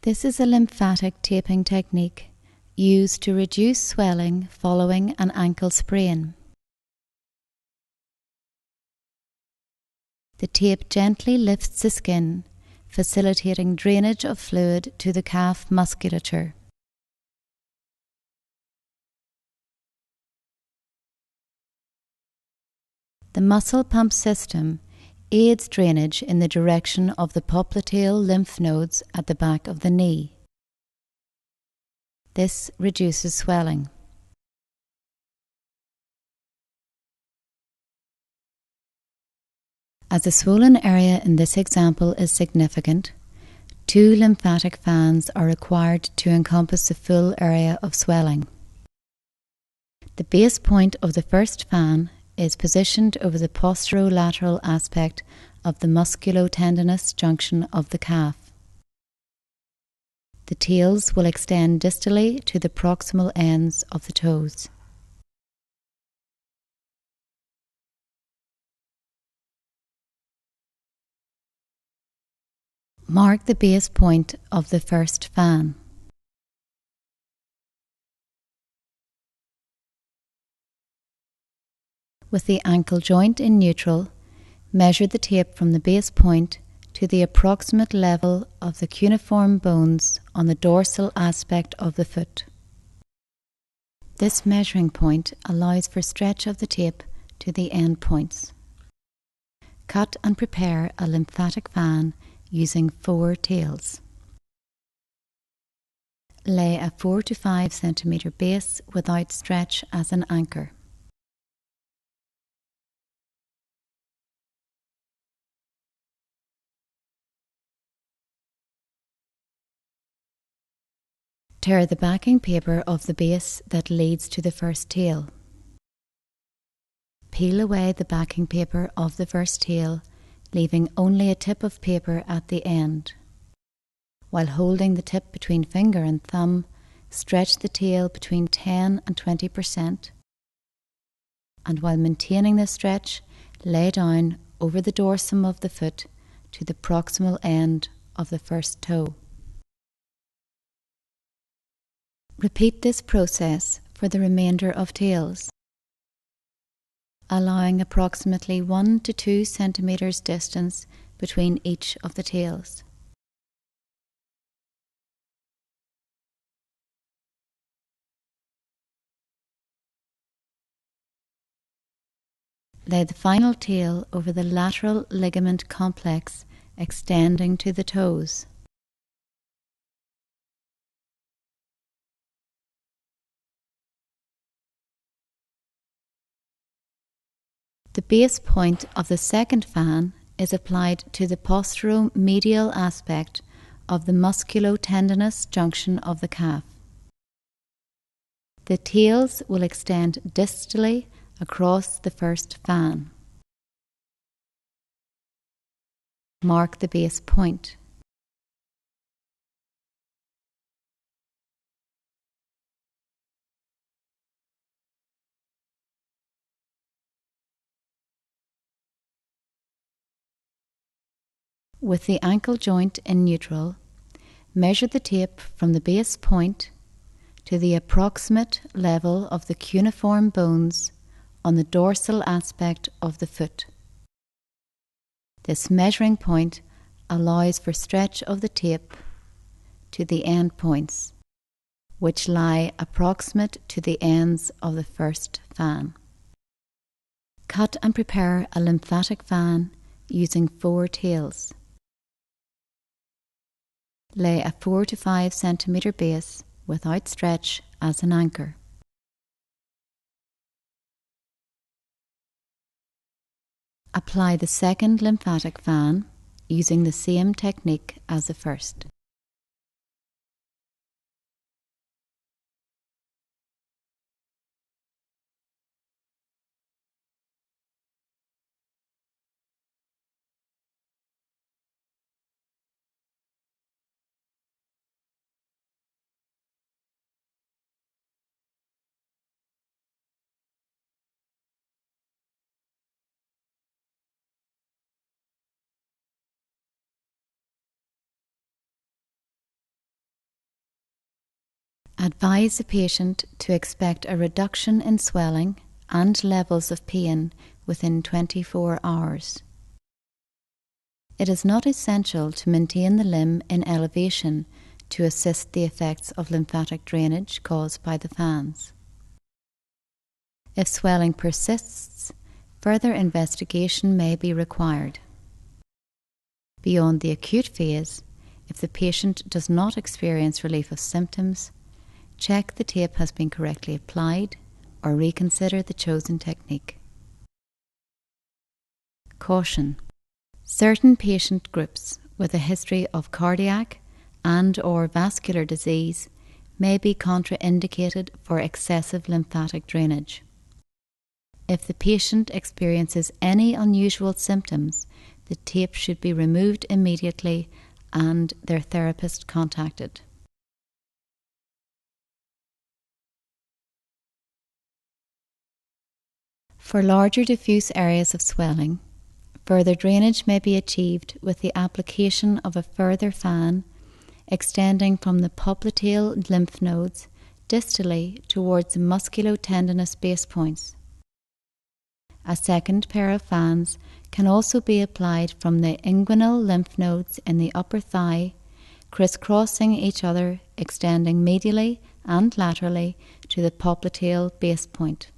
This is a lymphatic taping technique used to reduce swelling following an ankle sprain. The tape gently lifts the skin, facilitating drainage of fluid to the calf musculature. The muscle pump system aids drainage in the direction of the popliteal lymph nodes at the back of the knee. This reduces swelling. As the swollen area in this example is significant, 2 lymphatic fans are required to encompass the full area of swelling. The base point of the first fan is positioned over the posterolateral aspect of the Musculo-tendinous Junction of the calf. The tails will extend distally to the proximal ends of the toes. Mark the base point of the first fan. With the ankle joint in neutral, measure the tape from the base point to the approximate level of the cuneiform bones on the dorsal aspect of the foot. This measuring point allows for stretch of the tape to the end points. Cut and prepare a lymphatic fan using 4 tails. Lay a 4 to 5 cm base without stretch as an anchor. Tear the backing paper of the base that leads to the first tail. Peel away the backing paper of the first tail, leaving only a tip of paper at the end. While holding the tip between finger and thumb, stretch the tail between 10 and 20%, and while maintaining this stretch, lay down over the dorsum of the foot to the proximal end of the first toe. Repeat this process for the remainder of tails, allowing approximately 1 to 2 centimeters distance between each of the tails. Lay the final tail over the lateral ligament complex extending to the toes. The base point of the second fan is applied to the posteromedial aspect of the Musculo-tendinous Junction of the calf. The tails will extend distally across the first fan. Mark the base point. With the ankle joint in neutral, measure the tape from the base point to the approximate level of the cuneiform bones on the dorsal aspect of the foot. This measuring point allows for stretch of the tape to the end points, which lie approximate to the ends of the first fan. Cut and prepare a lymphatic fan using 4 tails. Lay a 4 to 5 centimeter base without stretch as an anchor. Apply the second lymphatic fan using the same technique as the first. Advise the patient to expect a reduction in swelling and levels of pain within 24 hours. It is not essential to maintain the limb in elevation to assist the effects of lymphatic drainage caused by the fans. If swelling persists, further investigation may be required. Beyond the acute phase, if the patient does not experience relief of symptoms, check the tape has been correctly applied or reconsider the chosen technique. Caution: certain patient groups with a history of cardiac and/or vascular disease may be contraindicated for excessive lymphatic drainage. If the patient experiences any unusual symptoms, the tape should be removed immediately and their therapist contacted. For larger diffuse areas of swelling, further drainage may be achieved with the application of a further fan extending from the popliteal lymph nodes distally towards the musculo-tendinous base points. A second pair of fans can also be applied from the inguinal lymph nodes in the upper thigh, crisscrossing each other, extending medially and laterally to the popliteal base point.